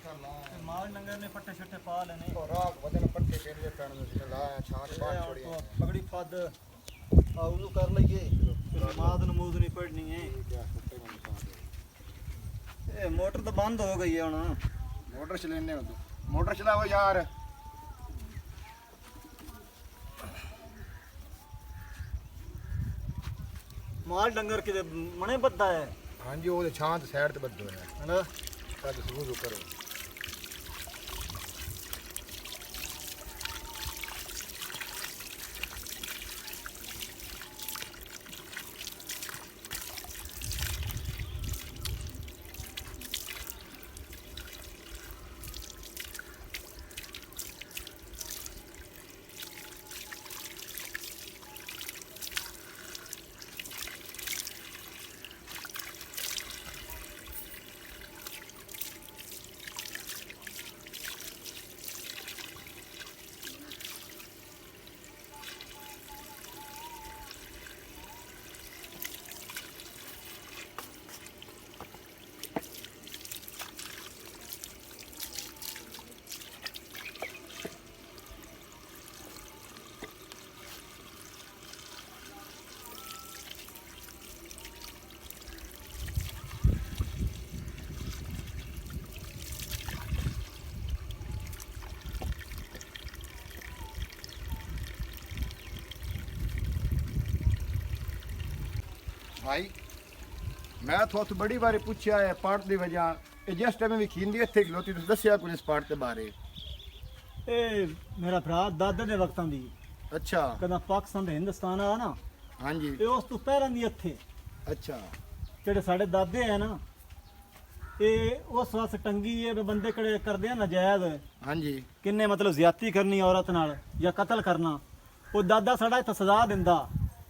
माल डंगर ने पट्टे छट्टे पा लेने और राख बदन पट्टे के लिए टन में लाया छान बात छोड़ी पगड़ी फद आउलू कर लइए नमाज नमूज नहीं पढ़नी है ए मोटर तो बंद हो गई है हुन मोटर चलाने हो मोटर चलाओ यार माल डंगर के मने बद्दा है हां जी वो छांत साइड ते बद्दो है ना कद सुबह करो भाई मैं थोत बड़ी बारी पूछा है पार्ट दी वजह जिस टाइम भी खींदी इत्थे खलोती तुस दस्सिया कुछ इस पार्ट दे बारे ए मेरा भरा दादे दे वक्तां दी अच्छा कदा पाकिस्तान ते हिंदुस्तान आ ना हाँ जी ते उस तो पहलां दी इत्थे अच्छा जेडे साडे दादे है ना ਇਹ ਉਸ ਵਾਸਤੇ ਟੰਗੀ ਹੈ ਵੀ ਬੰਦੇ ਕਿਹੜੇ ਕਰਦੇ ਆ ਨਜਾਇਜ਼ हाँ जी ਕਿੰਨੇ ਮਤਲਬ ਜ਼ਿਆਦਤੀ ਕਰਨੀ ਔਰਤ ਨਾਲ ਜਾਂ ਕਤਲ ਕਰਨਾ ਉਹ ਦਾਦਾ ਸਾਡਾ ਇੱਥੇ ਸਜ਼ਾ ਦਿੰਦਾ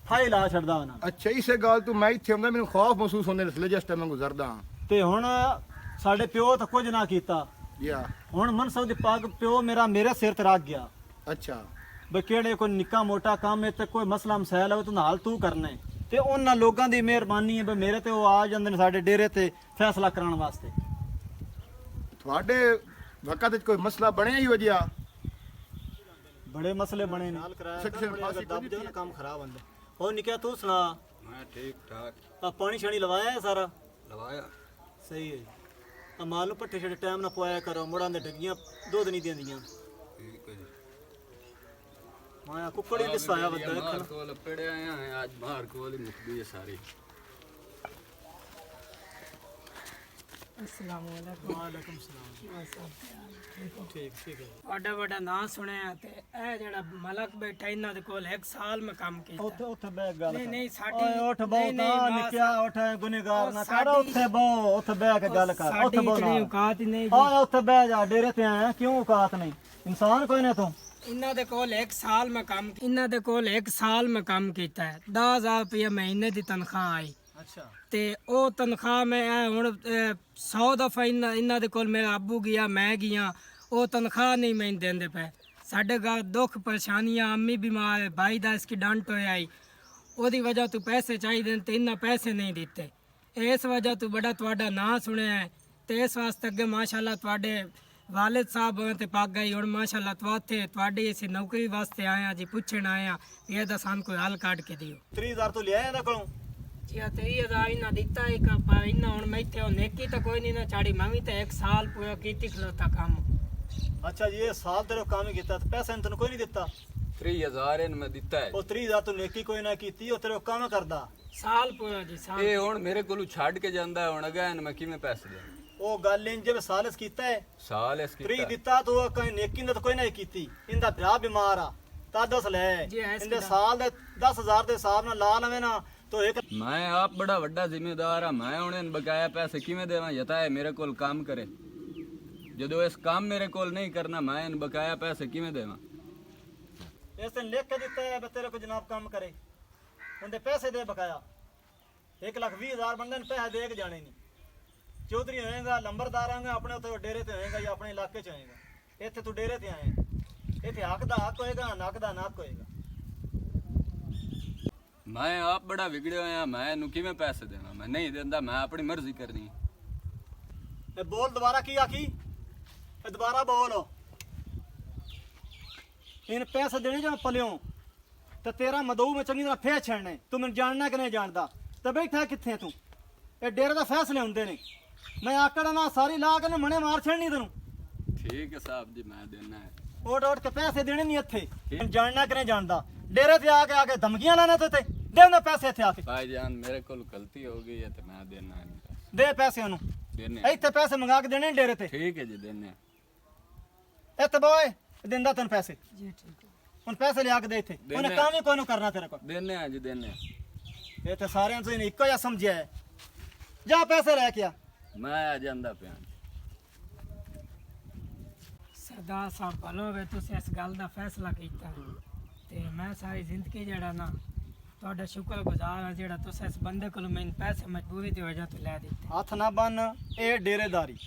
ਫਾਈ ਲਾ ਛੱਡਦਾ ਉਹਨਾਂ अच्छा इसे गल तू मैं इत्थे आंदा मैनू खौफ महसूस होंदे इसलिए जिस टाइम मैं गुजरदा ਤੇ ਹੁਣ ਸਾਡੇ ਪਿਓ ਤਾਂ ਕੁਝ ਨਾ ਕੀਤਾ या ਹੁਣ ਮਨਸਬ ਦੀ ਪੱਗ ਪਿਓ ਮੇਰਾ ਮੇਰੇ ਸਿਰ ਤੇ ਰੱਖ ਗਿਆ अच्छा ਵੀ ਕਿਹੜੇ ਕੋਈ ਨਿੱਕਾ ਮੋਟਾ ਕੰਮ ਹੈ ਤੇ ਕੋਈ ਮਸਲਾ ਮਸਾਇਲ ਹੋਵੇ ਤਾਂ ਨਾਲ ਤੂੰ ਕਰਨਾ ਹੈ ਤੇ ਉਹਨਾਂ ਲੋਕਾਂ ਦੀ ਮਿਹਰਬਾਨੀ ਹੈ ਵੀ ਮੇਰੇ ਤੇ ਉਹ ਆ ਜਾਂਦੇ ਨੇ ਸਾਡੇ ਡੇਰੇ ਤੇ ਫੈਸਲਾ ਕਰਾਉਣ ਵਾਸਤੇ ਤੁਹਾਡੇ ਵਕਤ ਵਿੱਚ ਕੋਈ ਮਸਲਾ ਬਣਿਆ ਹੀ ਵਜਿਆ ਬੜੇ ਮਸਲੇ ਬਣੇ ਨੇ ਨਾਲ ਕਰਾਇਆ ਦੱਬ ਜਾਓ ਨਾ ਕੰਮ ਖਰਾਬ ਹੁੰਦਾ ਹੋਰ ਨਿੱਕਿਆ ਤੂੰ ਸੁਣਾ मैं ठीक ठाक ਆ ਪਾਣੀ ਛਾਣੀ ਲਵਾਇਆ ਹੈ ਸਾਰਾ लवाया ਸਹੀ ਹੈ ਆ ਮਾਲ ਨੂੰ ਪੱਠੇ ਛੱਡੇ ਟਾਈਮ ਨਾਲ ਪਵਾਇਆ ਕਰੋ ਮੁੜਾਂ ਦੇ ਡੱਗੀਆਂ ਦੁੱਧ ਨਹੀਂ ਦਿੰਦੀਆਂ ठीक है जी ਮਾਇਆ ਕੁੱਕੜੀ ਲਿਸਾਇਆ ਵੱਡਾ मार ਦੇਖਣ को लपेड़े आए हैं आज मार को वाली मुकदी है सारी अस्सलाम वालेकुम ਵਾਲੇਕੁਮ ਸਲਾਮ ਠੀਕ ਠੀਕ ਹੈ ਤੁਹਾਡਾ ਵੱਡਾ ਨਾਂ ਸੁਣਿਆ ਤੇ ਇਹ ਜਿਹੜਾ ਮਲਕ ਬੈਠਾ ਇਹਨਾਂ ਦੇ ਕੋਲ 1 ਸਾਲ ਮੈਂ ਕੰਮ ਕੀਤਾ ਉੱਥੇ ਉੱਥੇ ਬਹਿ ਗੱਲ ਨਹੀਂ ਨਹੀਂ ਸਾਡੀ ਓਏ ਉੱਠ ਬਹੁ ਨਹੀਂ, ਨਹੀਂ, ਤਾਂ ਬਸ। ਨਿੱਕਿਆ ਉੱਠ ਗੁਨੇਗਾਰ ਨਾ ਕਰ ਸਾਡੀ- ਉੱਥੇ ਬਹੁ ਉੱਥੇ ਬਹਿ ਕੇ ਗੱਲ ਕਰ ਉੱਥੇ ਸਾਡੀ ਬਹੁ ਇਤਨੀ ਨਾ ਔਕਾਤ ਹੀ ਨਹੀਂ ਆ ਉੱਥੇ ਬਹਿ ਜਾ ਡੇਰੇ ਤੇ ਆਇਆ ਕਿਉਂ ਔਕਾਤ ਨਹੀਂ ਇਨਸਾਨ ਕੋਈ ਨਾ ਤੂੰ ਇਹਨਾਂ ਦੇ ਕੋਲ 1 ਸਾਲ ਮੈਂ ਕੰਮ ਇਹਨਾਂ ਦੇ ਕੋਲ 1 ਸਾਲ ਮੈਂ ਕੰਮ ਕੀਤਾ ਹੈ 10000 ਰੁਪਏ ਮਹੀਨੇ ਦੀ ਤਨਖਾਹ ਆਈ ਅੱਛਾ ਤੇ ਉਹ ਤਨਖਾਹ ਮੈਂ ਹੁਣ 100 ਦਫਾ ਇਹਨਾਂ ਦੇ ਕੋਲ ਮੇਰਾ ਅੱਬੂ ਗਿਆ ਮੈਂ ਗਿਆ ਉਹ ਤਨਖਾਹ ਨਹੀਂ ਮੈਨੂੰ ਦਿੰਦੇ ਪਏ ਸਾਡੇ ਘਰ ਦੁੱਖ ਪਰੇਸ਼ਾਨੀਆਂ ਅੰਮੀ ਬਿਮਾਰ ਹੈ ਭਾਈ ਦਾ ਐਕਸੀਡੈਂਟ ਹੋਇਆ ਹੈ ਉਹਦੀ ਵਜ੍ਹਾ ਤੋਂ ਪੈਸੇ ਚਾਹੀਦੇ ਨੇ ਤੇ ਇਹਨਾਂ ਪੈਸੇ ਨਹੀਂ ਦਿੱਤੇ ਇਸ ਵਜ੍ਹਾ ਤੋਂ ਬੜਾ ਤੁਹਾਡਾ ਨਾਂ ਸੁਣਿਆ ਹੈ ਤੇ ਇਸ ਵਾਸਤੇ ਅੱਗੇ ਮਾਸ਼ਾਅੱਲਾ ਤੁਹਾਡੇ ਵਾਲਿਦ ਸਾਹਿਬ ਤੇ ਪੱਗ ਆਈ ਹੁਣ ਮਾਸ਼ਾਅੱਲਾ ਤੁਹਾਡੀ ਅਸੀਂ ਨੌਕਰੀ ਵਾਸਤੇ ਆਏ ਆ ਜੀ ਪੁੱਛਣ ਆਏ ਆ ਵੀ ਇਹਦਾ ਸਾਨੂੰ ਕੋਈ ਹੱਲ ਕੱਢ ਕੇ ਦਿਓ 30000 ਤੋਂ ਲਿਆ ਇਹਨਾਂ ਕੋਲੋਂ ਜੀ 30,000 ਇਹਨਾਂ ਦਿੱਤਾ ਇੱਕ ਪਰ ਇਹਨਾਂ ਹੁਣ ਮੈਂ ਇੱਥੇ ਨੇਕੀ ਤਾਂ ਕੋਈ ਨਹੀਂ ਨਾ ਚਾੜੀ ਮੈਂ ਵੀ ਤਾਂ 1 ਸਾਲ ਪੂਰਾ ਕੀਤੀ ਖਲੋਤਾ ਕੰਮ ਅੱਛਾ ਜੀ ਇਹ ਸਾਲ ਤੇਰੇ ਕੰਮ ਹੀ ਕੀਤਾ ਤੇ ਪੈਸਾ ਤੈਨੂੰ ਕੋਈ ਨਹੀਂ ਦਿੱਤਾ 3000 इन में दिता है ਉਹ 30000 ਤੋਂ ਨੇਕੀ ਕੋਈ ਨਾ ਕੀਤੀ ਉਹ ਤੇਰੇ ਕੰਮ ਕਰਦਾ ਸਾਲ ਪੂਰਾ ਜੀ ਸਾਲ ਇਹ ਹੁਣ ਮੇਰੇ ਕੋਲੋਂ ਛੱਡ ਕੇ ਜਾਂਦਾ ਹੁਣ ਅਗਾ ਇਹਨੂੰ ਮੈਂ ਕਿਵੇਂ ਪੈਸੇ ਦੇਵਾਂ ਉਹ ਗੱਲ ਇੰਜ ਜਿਵੇਂ ਸਾਲਸ ਕੀਤਾ ਹੈ ਸਾਲ ਇਸ 3 ਕੀਤਾ ਦਿੱਤਾ ਤੂੰ ਕੋਈ ਨੇਕੀ ਦਾ ਤਾਂ ਕੋਈ ਨਹੀਂ ਕੀਤੀ ਇਹਦਾ ਭਰਾ ਬਿਮਾਰ ਆ ਤਾਂ ਦੱਸ ਲੈ ਜੀ, ਐਸ ਇਹਦੇ ਕਿੱਦਾਂ? ਸਾਲ ਦੇ 10000 ਦੇ ਹਿਸਾਬ ਨਾਲ ਲਾ ਲਵੇਂ ਨਾ ਤੋ ਇੱਕ ਮੈਂ ਆਪ ਬੜਾ ਵੱਡਾ ਜ਼ਿੰਮੇਦਾਰ ਆ ਮੈਂ ਹੁਣ ਇਹਨੂੰ ਬਕਾਇਆ ਪੈਸੇ ਕਿਵੇਂ ਦੇਵਾਂ ਯਤਾ ਹੈ ਮੇਰੇ ਕੋਲ ਕੰਮ ਕਰੇ ਜਦੋਂ ਇਸ ਕੰਮ ਮੇਰੇ ਕੋਲ ਨਹੀਂ ਕਰਨਾ ਮੈਂ ਇਹਨੂੰ ਬਕਾਇਆ ਪੈਸੇ ਕਿਵੇਂ ਦੇਵਾਂ ਇਸ ਨੇ ਲਿਖ ਕੇ ਦਿੱਤਾ ਹੈ ਵੀ ਤੇਰੇ ਕੋ ਜਨਾਬ ਕੰਮ ਕਰੇ ਉਹਦੇ ਪੈਸੇ ਦੇ ਬਕਾਇਆ 1,20,000 ਬੰਦੇ ਨੇ ਪੈਸੇ ਦੇ ਕੇ ਜਾਣੇ ਨਹੀਂ ਚੌਧਰੀ ਹੋਏਗਾ ਲੰਬਰਦਾਰ ਆਂਗਾ ਆਪਣੇ ਉੱਤੇ ਡੇਰੇ ਤੇ ਹੋਏਗਾ ਜਾਂ ਆਪਣੇ ਇਲਾਕੇ ਚ ਹੋਏਗਾ ਇੱਥੇ ਤੂੰ ਡੇਰੇ ਤੇ ਆਏ ਇੱਥੇ ਹੱਕ ਦਾ ਹੱਕ ਹੋਏਗਾ ਨੱਕ ਦਾ ਨੱਕ ਹੋਏਗਾ ਮੈਂ ਆਪ ਬੜਾ ਵਿਗੜਿਆ ਹੋਇਆ ਮੈਂ ਇਹਨੂੰ ਕਿਵੇਂ ਪੈਸੇ ਦੇਵਾਂ ਮੈਂ ਨਹੀਂ ਦਿੰਦਾ ਮੈਂ ਆਪਣੀ ਮਰਜ਼ੀ ਕਰਨੀ ਹੈ। ਇਹ ਬੋਲ ਦੁਬਾਰਾ ਕੀ ਆਖੀ ਇਹ ਦੁਬਾਰਾ ਬੋਲ ਇਹਨ ਪੈਸੇ ਦੇਣੇ ਜਾਂ ਪਲਿਓ ਤੇ ਤੇਰਾ ਮਦੂ ਮੈਂ ਚੰਗੀ ਤਰ੍ਹਾਂ ਫੇਰ ਛੱਡਣੇ ਤੂੰ ਮੈਨੂੰ ਜਾਣਨਾ ਕਿ ਨਹੀਂ ਜਾਣਦਾ ਤੇ ਬੈਠਾ ਕਿੱਥੇ ਤੂੰ ਇਹ ਡੇਰੇ ਦਾ ਫੈਸਲੇ ਹੁੰਦੇ ਨੇ ਮੈਂ ਆਕੜ ਨਾ ਸਾਰੀ ਲਾ ਕੇ ਨਾ ਮਣੇ ਮਾਰ ਛੱਡਣੀ ਤੈਨੂੰ ठीक है साहब जी मैं देना है ਉੱਠ ਕੇ ਪੈਸੇ ਦੇਣੇ ਨਹੀਂ ਇੱਥੇ ਮੈਨੂੰ ਜਾਣਨਾ ਕਿ ਨਹੀਂ ਜਾਣਦਾ ਡੇਰੇ ਤੇ ਆ ਕੇ ਧਮਕੀਆਂ ਲਾਣਾ ਤੇ ਦੇ ਉਹਨਾਂ ਪੈਸੇ ਇੱਥੇ ਆ ਕੇ भाईजान मेरे को गलती हो गई है तो मैं देना है इनका। ਦੇ ਪੈਸੇ ਉਹਨੂੰ देने हैं। ਇੱਥੇ ਪੈਸੇ ਮੰਗਾ ਕੇ ਦੇਣੇ ਨੀ ਡੇਰੇ ਤੇ ठीक है जी देने हैं। ਇੱਥੇ ਬੋਏ ਦਿੰਦਾ ਤੈਨੂੰ ਪੈਸੇ ਜੀ ਠੀਕ ਹੈ ਹੁਣ ਪੈਸੇ ਲਿਆ ਕੇ ਦੇ ਇੱਥੇ ਉਹਨੇ ਦੇਣੇ। ਕੰਮ ਹੀ ਕੋਈ ਨੂੰ ਕਰਨਾ ਤੇਰੇ ਕੋਲ देने हैं जी देने हैं। ਇਹ ਤੇ ਸਾਰਿਆਂ ਤੋਂ ਇਹਨੇ ਇੱਕੋ ਜਿਹਾ ਸਮਝਿਆ ਹੈ ਜਾ ਪੈਸੇ ਲੈ ਕੇ ਆ मैं आ जांदा पिया ਸਰਦਾਰ ਸਾਹਿਬ ਭਲੋ ਵੇ ਤੁਸੀਂ ਇਸ ਗੱਲ ਦਾ ਫੈਸਲਾ ਕੀਤਾ ਤੇ ਮੈਂ ਸਾਰੀ ਜ਼ਿੰਦਗੀ ਜਿਹੜਾ ਨਾ ਤੁਹਾਡਾ ਸ਼ੁਕਰਗੁਜ਼ਾਰ ਹਾਂ ਜਿਹੜਾ ਤੁਸੀਂ ਇਸ ਬੰਦੇ ਕੋਲੋਂ ਮੈਨੂੰ ਪੈਸੇ ਮਜਬੂਰੀ ਦੀ ਵਜ੍ਹਾ ਤੋਂ ਲੈ ਦਿੱਤੇ ਹੱਥ ਨਾ ਬੰਨ ਇਹ ਡੇਰੇਦਾਰੀ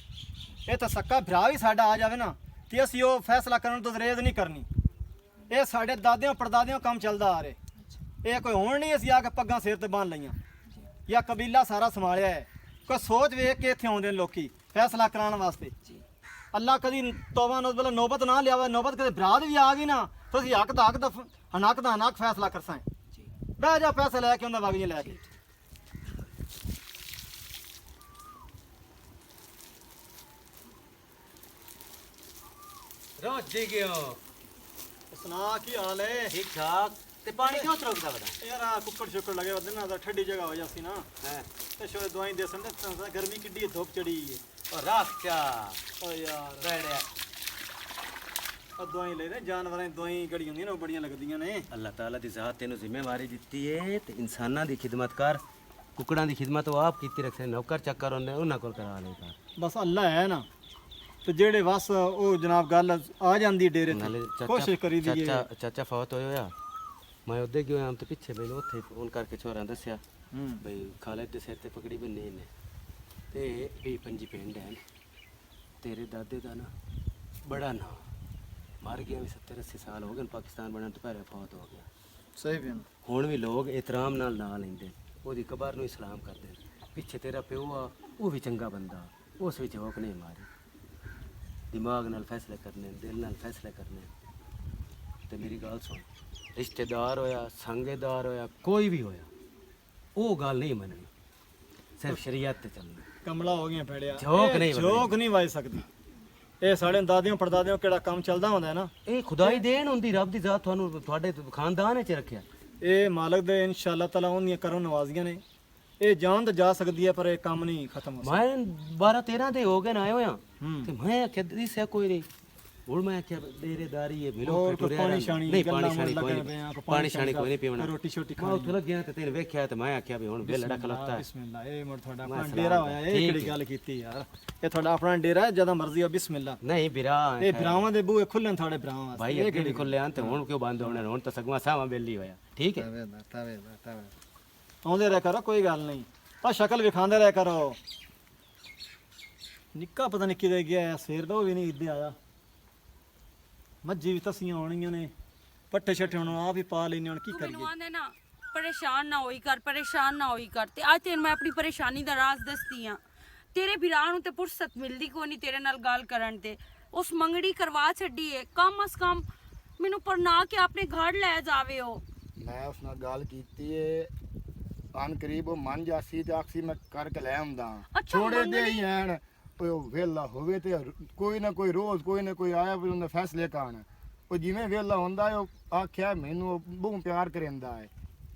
ਇਹ ਤਾਂ ਸੱਕਾ ਭਰਾ ਵੀ ਸਾਡਾ ਆ ਜਾਵੇ ਨਾ ਤੇ ਅਸੀਂ ਉਹ ਫੈਸਲਾ ਕਰਨ ਤੋਂ ਰੇਜ਼ ਨਹੀਂ ਕਰਨੀ ਇਹ ਸਾਡੇ ਦਾਦਿਆਂ ਪੜਦਾਦਿਆਂ ਕੰਮ ਚੱਲਦਾ ਆ ਰਿਹਾ ਇਹ ਕੋਈ ਹੁਣ ਨਹੀਂ ਅਸੀਂ ਆ ਕੇ ਪੱਗਾਂ ਸਿਰ ਤੇ ਬੰਨ ਲਈਆਂ ਜਾਂ ਕਬੀਲਾ ਸਾਰਾ ਸੰਭਾਲਿਆ ਹੈ ਕੋਈ ਸੋਚ ਵੇਖ ਕੇ ਇੱਥੇ ਆਉਂਦੇ ਨੇ ਲੋਕੀ ਫੈਸਲਾ ਕਰਾਉਣ ਵਾਸਤੇ ਅੱਲਾ ਕਦੀ ਤੋਬਾ ਨੋਬਲ ਨੌਬਤ ਨਾ ਲਿਆਵੇ ਨੌਬਤ ਕਦੇ ਭਰਾ ਦੀ ਵੀ ਆ ਗਈ ਨਾ ਤੁਸੀਂ ਹੱਕ ਦਾ ਹਨਕ ਫੈਸਲਾ ਕਰਸਾਂ ਬਹਿ ਜਾ ਪੈਸੇ ਲੈ ਕੇ ਉਹਨਾਂ ਵਗੀਆਂ ਲੈ ਕੇ रोज जी गयो ਸੁਣਾ ਕੀ ਹਾਲ ਹੈ ठीक ठाक ते पानी क्यों रोकदा बड़ा ਯਾਰ ਆ ਕੁੱਕੜ ਸ਼ੁੱਕੜ ਲਗੇ ਉਹਦੇ ਨਾਲ ਤਾਂ ਠੰਡੀ ਜਗ੍ਹਾ ਹੋ ਜਾਂਦੀ ਨਾ है ਤੇ ਸ਼ੋਏ ਦਵਾਈ ਦੇ ਸੰਦੇ ਤਾਂ ਗਰਮੀ ਕਿੱਡੀ ਧੁੱਪ ਚੜੀ ਹੈ और राख क्या ਓ ਯਾਰ बैठे ਆ ਦਵਾਈ ਲੈ ਲੈ ਜਾਨਵਰਾਂ ਦੀ ਦਵਾਈ ਗੜੀ ਹੁੰਦੀਆਂ ਨੇ ਉਹ ਬੜੀਆਂ ਲੱਗਦੀਆਂ ਨੇ अल्लाह ताला दी ज़ात तेनु जिम्मेवारी दित्ती है ते इंसानां दी खिदमत कर कुकड़ां दी खिदमत वो आप कीती रखे नौकर चक्कर उन्हां कोल करा ले कर ਬਸ ਅੱਲਾ ਹੈ ਨਾ ਤੇ ਜਿਹੜੇ ਬਸ ਉਹ ਜਨਾਬ ਗੱਲ ਆ ਜਾਂਦੀ ਡੇਰੇ नाले ਤੇ ਕੋਸ਼ਿਸ਼ ਕਰੀ ਦੀ चाचा फौत होया मैं उदे गयो आम ते पिछे मैनू उत्थे फोन करके छोरा दस्या ਹੂੰ बई खालिद दे सिर ते पगड़ी बन्नी ने ते 20-25 पिंड हैं तेरे दादे दा ना बड़ा ना मर गया भी 70-80 साल हो गए पाकिस्तान बनन तो पहले फौत हो गया ਸਹੀ ਬਿਆਨ ਹੁਣ ਵੀ ਲੋਕ ਇਤਰਾਮ ਨਾਲ ਨਾਂ ਲੈਂਦੇ ਉਹਦੀ ਕਬਰ ਨੂੰ ਹੀ ਸਲਾਮ ਕਰਦੇ ਨੇ। ਪਿੱਛੇ ਤੇਰਾ ਪਿਓ ਆ ਉਹ ਵੀ ਚੰਗਾ ਬੰਦਾ ਉਸ ਵਿੱਚ ਹੋਕ ਨਹੀਂ ਮਾਰੀ ਦਿਮਾਗ ਨਾਲ ਫੈਸਲੇ ਕਰਨੇ ਦਿਲ ਨਾਲ ਫੈਸਲੇ ਕਰਨੇ ਤੇ ਮੇਰੀ ਗੱਲ ਸੁਣ ਰਿਸ਼ਤੇਦਾਰ ਹੋਇਆ ਸੰਗੇਦਾਰ ਹੋਇਆ ਕੋਈ ਵੀ ਹੋਇਆ ਉਹ ਗੱਲ ਨਹੀਂ ਮੰਨਣੀ ਸਿਰਫ ਸ਼ਰੀਅਤ ਤੇ ਚੱਲਣਾ ਕਮਲਾ ਹੋ ਗਈਆਂ ਫੜਿਆ ਝੋਕ ਨਹੀਂ ਵੱਜਣੀ। ਝੋਕ ਨਹੀਂ ਵੱਜ ਸਕਦੀ ਇਹ ਸਾਡੇ ਦਾਦਿਆਂ ਪੜਦਾਦਿਆਂ ਕਿਹੜਾ ਕੰਮ ਚੱਲਦਾ ਹੁੰਦਾ ਹੈ ਨਾ ਇਹ ਖੁਦਾਈ ਦੇਣ ਹੁੰਦੀ ਰੱਬ ਦੀ ਜ਼ਾਤ ਤੁਹਾਨੂੰ ਤੁਹਾਡੇ ਖਾਨਦਾਨ ਵਿੱਚ ਰੱਖਿਆ ਇਹ ਮਾਲਕ ਦੇ ਇਨਸ਼ਾਅੱਲਾ ਤਾਲਾ ਉਹਦੀਆਂ ਕਰਮ ਨਵਾਜ਼ੀਆਂ ਨੇ ਇਹ ਜਾਨ ਤਾਂ ਜਾ ਸਕਦੀ ਹੈ ਪਰ ਇਹ ਕੰਮ ਨਹੀਂ ਖਤਮ ਹੋ ਸਕਦਾ ਮੈਂ 12-13 ਦੇ ਹੋ ਗਏ ਨਾ ਆਏ ਹੋਇਆ ਹੂੰ ਤੇ ਮੈਂ ਆਖਿਆ ਦਿਸਿਆ ਕੋਈ ਨਹੀਂ ਹੁਣ ਮੈਂ ਆਖਿਆ ਡੇਰੇਦਾਰੀ ਹੈ ਮਿਲੋ ਹੋਰ ਫਿਰ ਕੋਈ ਤੁਰਿਆ ਪਾਣੀ ਰਹਿਣਾ। ਸ਼ਾਣੀ ਨਹੀਂ ਗੱਲਾਂ ਪਾਣੀ ਸ਼ਾਣੀ ਲੱਗਣ ਕੋਈ ਪਿਆ, ਨਹੀਂ ਕੋਈ ਪਾਣੀ ਸ਼ਾਣੀ ਕੋਈ ਨਹੀਂ ਪੀਵਣਾ ਰੋਟੀ ਸ਼ੋਟੀ ਮੈਂ ਉੱਥੇ ਲੱਗਿਆ ਤੇ ਤੈਨੂੰ ਵੇਖਿਆ ਤੇ ਮੈਂ ਆਖਿਆ ਵੀ ਹੁਣ ਵੇਲੜਾ ਖਲੋਤਾ ਹੈ ਬਿਸਮਿਲ੍ਲਾ ਇਹ ਮੁੜ ਤੁਹਾਡਾ ਮੈਂ ਆਪਣਾ ਸਲਾਮ ਡੇਰਾ ਹੋਇਆ ਇਹ ਠੀਕ ਕਿਹੜੀ ਹੈ। ਗੱਲ ਕੀਤੀ ਯਾਰ ਇਹ ਤੁਹਾਡਾ ਆਪਣਾ ਡੇਰਾ ਹੈ ਜਦੋਂ ਮਰਜ਼ੀ ਆ ਬਿਸਮਿਲ੍ਲਾ ਨਹੀਂ ਵੀਰਾ ਇਹ ਭਰਾਵਾਂ ਦੇ ਬੂਹੇ ਖੁੱਲੇ ਨੇ ਤੁਹਾਡੇ ਭਰਾਵਾਂ ਵਾਸਤੇ ਭਾਈ ਅੱਗੇ ਵੀ ਖੁੱਲੇ ਆਂ ਤੇ ਹੁਣ ਕਿਉਂ ਬੰਦ ਹੋਣੇ ਨੇ? ਹੁਣ ਤਾਂ ਸਗਵਾ ਸਾਵਾਂ ਬੇਲੀ ਹੋਇਆ ਠੀਕ ਹੈ ਆਉਂਦੇ ਰਹਿ ਕਰੋ ਕੋਈ ਗੱਲ ਨਹੀਂ ਆ ਸ਼ਕਲ ਵਿਖਾਉਂਦੇ ਰਹਿ ਕਰੋ ਨਿੱਕਾ ਪਤਾ ਨਹੀਂ ਕਿਤੇ ਗਿਆ ਸਵੇਰ ਦਾ ਉਹ ਵੀ ਨਹੀਂ ਇੱਦੇ ਆਇਆ ਮੱਝੀ ਵੀ ਤਸੀਆਂ ਆਉਣੀਆਂ ਨੇ ਪੱਠੇ ਛੱਟੇ ਹੁਣ ਆਪ ਹੀ ਪਾ ਲੈਣੇ ਹੁਣ ਕੀ ਤੂੰ ਕਰੀਏ ਮੈਨੂੰ ਆਂਦੇ ਨਾ ਪਰੇਸ਼ਾਨ ਨਾ ਹੋਈ ਕਰ ਪਰੇਸ਼ਾਨ ਨਾ ਹੋਈ ਕਰ ਤੇ ਅੱਜ ਤੈਨੂੰ ਮੈਂ ਆਪਣੀ ਪਰੇਸ਼ਾਨੀ ਦਾ ਰਾਜ਼ ਦੱਸਦੀ ਆ ਤੇਰੇ ਵੀਰਾਂ ਨੂੰ ਤੇ ਫੁਰਸਤ ਮਿਲਦੀ ਕੋਈ ਨਹੀਂ ਤੇਰੇ ਨਾਲ ਗੱਲ ਕਰਨ ਤੇ ਉਸ ਮੰਗੜੀ ਕਰਵਾ ਛੱਡੀ ਏ ਕਮ ਅਸ ਕਮ ਮੈਨੂੰ ਪਰਨਾ ਕੇ ਆਪਣੇ ਘਰ ਲੈ ਜਾਵੇ ਉਹ ਮੈਂ ਉਸ ਨਾਲ ਗੱਲ ਕੀਤੀ ਏ ਅਨ ਕਰੀਬ ਉਹ ਮੰਨ ਜਾਸੀ ਤੇ ਆਖਸੀ ਮੈਂ ਕਰਕੇ ਲੈ ਆਉਂਦਾ ਅੱਛਾ, ਥੋੜੇ ਦੇ ਮੰਗਣੀ- ਹੀ ਐਨ ਉਹ ਵੇਲਾ ਹੋਵੇ ਤੇ ਕੋਈ ਨਾ ਕੋਈ ਰੋਜ਼ ਕੋਈ ਨਾ ਕੋਈ ਆਇਆ ਵੀ ਉਹਨੇ ਫੈਸਲੇ ਕਾਣ ਉਹ ਜਿਵੇਂ ਵੇਲਾ ਹੁੰਦਾ ਹੈ ਉਹ ਆਖਿਆ ਮੈਨੂੰ ਉਹ ਬਹੁਤ ਪਿਆਰ ਕਰਦਾ ਹੈ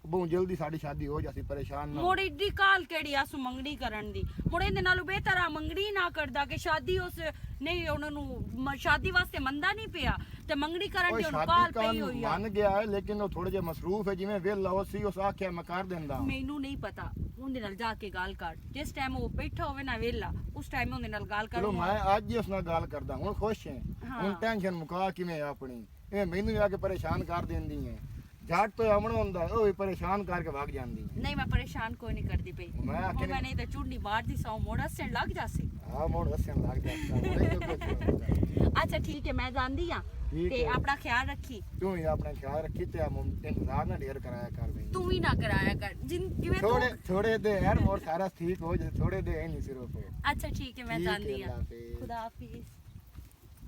ਬਹੁਤ ਜਲਦੀ ਸਾਡੀ ਸ਼ਾਦੀ ਹੋ ਜਾਸੀ ਪਰੇਸ਼ਾਨ ਨਾ ਮੋੜ ਏਡੀ ਕਾਲ ਕਿਹੜੀ ਆ ਸੂ ਮੰਗਣੀ ਕਰਨ ਦੀ ਮੋੜ ਇਹਦੇ ਨਾਲੋਂ ਬਿਹਤਰ ਆ ਮੰਗਣੀ ਨਾ ਕਰਦਾ ਕਿ ਸ਼ਾਦੀ ਉਸ ਨਹੀਂ ਉਹਨਾਂ ਨੂੰ ਸ਼ਾਦੀ ਵਾਸਤੇ ਮੰਦਾ ਨਹੀਂ ਪਿਆ ਤੇ ਮੰਗਣੀ ਕਰਨ ਉਹ ਦੀ ਉਹਨੂੰ ਸ਼ਾਦੀ ਕਾਲ ਕਾਨ ਪਈ ਹੋਈ ਆ ਮੰਨ ਗਿਆ ਹੈ ਲੇਕਿਨ ਉਹ ਥੋੜੇ ਜਿਹਾ ਮਸਰੂਫ ਹੈ ਜਿਵੇਂ ਵੇਲਾ ਹੋ ਸੀ ਉਸ ਆਖਿਆ ਮੈਂ ਕਰ ਦਿੰਦਾ ਮੈਨੂੰ ਨਹੀਂ ਪਤਾ ਉਹਦੇ ਨਾਲ ਜਾ ਕੇ ਗੱਲ ਕਰ ਜਿਸ ਟਾਈਮ ਉਹ ਬੈਠਾ ਹੋਵੇ ਨਾ ਵੇਲਾ ਉਸ ਟਾਈਮ ਉਹਦੇ ਨਾਲ ਗੱਲ ਕਰ ਚਲੋ ਮੈਂ ਅੱਜ ਹੀ ਉਸ ਨਾਲ ਗੱਲ ਕਰਦਾ ਹੁਣ ਖੁਸ਼ ਹੈ ਹੁਣ ਟੈਨਸ਼ਨ ਮੁਕਾ ਕਿਵੇਂ ਆਪਣੀ ਇਹ ਮੈਨੂੰ ਆ ਕੇ ਪਰੇਸ਼ਾਨ ਕਰ ਦਿੰਦੀ ਹੈ ਜੱਟ ਤੋਂ ਆਮਣ ਹੁੰਦਾ ਉਹ ਵੀ ਪਰੇਸ਼ਾਨ ਕਰਕੇ ਵਗ ਜਾਂਦੀ ਹੈ ਨਹੀਂ ਮੈਂ ਪਰੇਸ਼ਾਨ ਕੋਈ ਨਹੀਂ ਕਰਦੀ ਪਈ ਮੈਂ ਆਖਿਆ ਮੈਂ ਨਹੀਂ ਤਾਂ ਚੁੰਡੀ ਮਾਰਦੀ ਸੌ ਮੋੜਾ ਸੈਣ ਲੱਗ ਜਾਸੀ ਆ ਮੋੜ ਹੱਸਣ ਲੱਗ ਜਾਂਦਾ ਅੱਛਾ ਠੀਕ ਹੈ ਮੈਂ ਜਾਂਦੀ ਆ ਠੀਕ ਤੇ ਹੈ। ਆਪਣਾ ਖਿਆਲ ਰੱਖੀ ਤੂੰ ਹੀ ਆਪਣਾ ਖਿਆਲ ਰੱਖੀ ਤੇ ਇੰਤਜ਼ਾਰ ਨਾ ਢੇਰ ਕਰਾਇਆ ਕਰ ਬਈ ਤੂੰ ਵੀ ਨਾ ਕਰਾਇਆ ਕਰ ਜਿਵੇਂ ਤੂੰ ਥੋੜੇ ਥੋੜੇ ਦੇ ਯਾਰ ਮੋਰ ਸਾਰਾ ਠੀਕ ਹੋ ਜਾਏ ਥੋੜੇ ਦੇ ਨਹੀਂ ਸਿਰਫ ਅੱਛਾ ਠੀਕ ਹੈ ਮੈਂ ਠੀਕ ਹੈ, ਜਾਂਦੀ ਆ ਅੱਲਾ ਹਾਫਿਜ਼। ਖੁਦਾ ਹਾਫਿਜ਼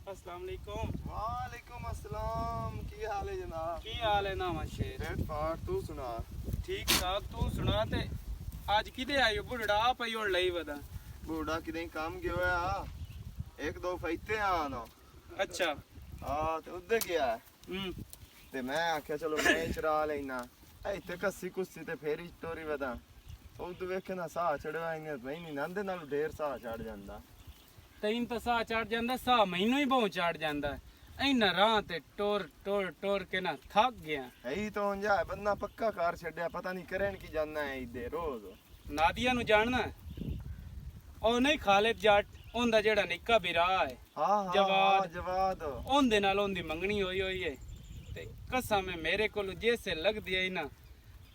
अस्सलाम वालेकुम। वालेकुम अस्सलाम, की हाल है जनाब? की हाल है नामा शेर? पेट फाड़, तू सुना? ठीक ठाक, तू सुना ते आज किदे आयो बुढ़ड़ा पई और लई वदा? बूढ़ा किदें काम गयो है एक दो फैते आना। अच्छा। हाँ ते उधर गया है ते मैं आख्या चलो मैं चरा लेना इत्थे कस्सी कुस्सी ते फेरी टोरी वदा उद वेखे ना साह चढ़वा इंगे भाई नी नंदे नाल ढेर साह चढ़ जांदा। तैन तो साह चढ़ जांदा, साह मैनू ही बहु चढ़ जांदा। ऐना राह ते टोर टोर टोर के ना थक गया। है तो जा बंदा पक्का कार छड्या पता नहीं करें की जाना है इदे रोज। नादिया नु जानना ओ नहीं खालिद जट ओंदा जेड़ा निक्का बिरा है हाँ जवाद जवाद ओंदे नाल ओंदी मंगनी होई है ते कसम है मेरे कोल जैसे लगदी है ना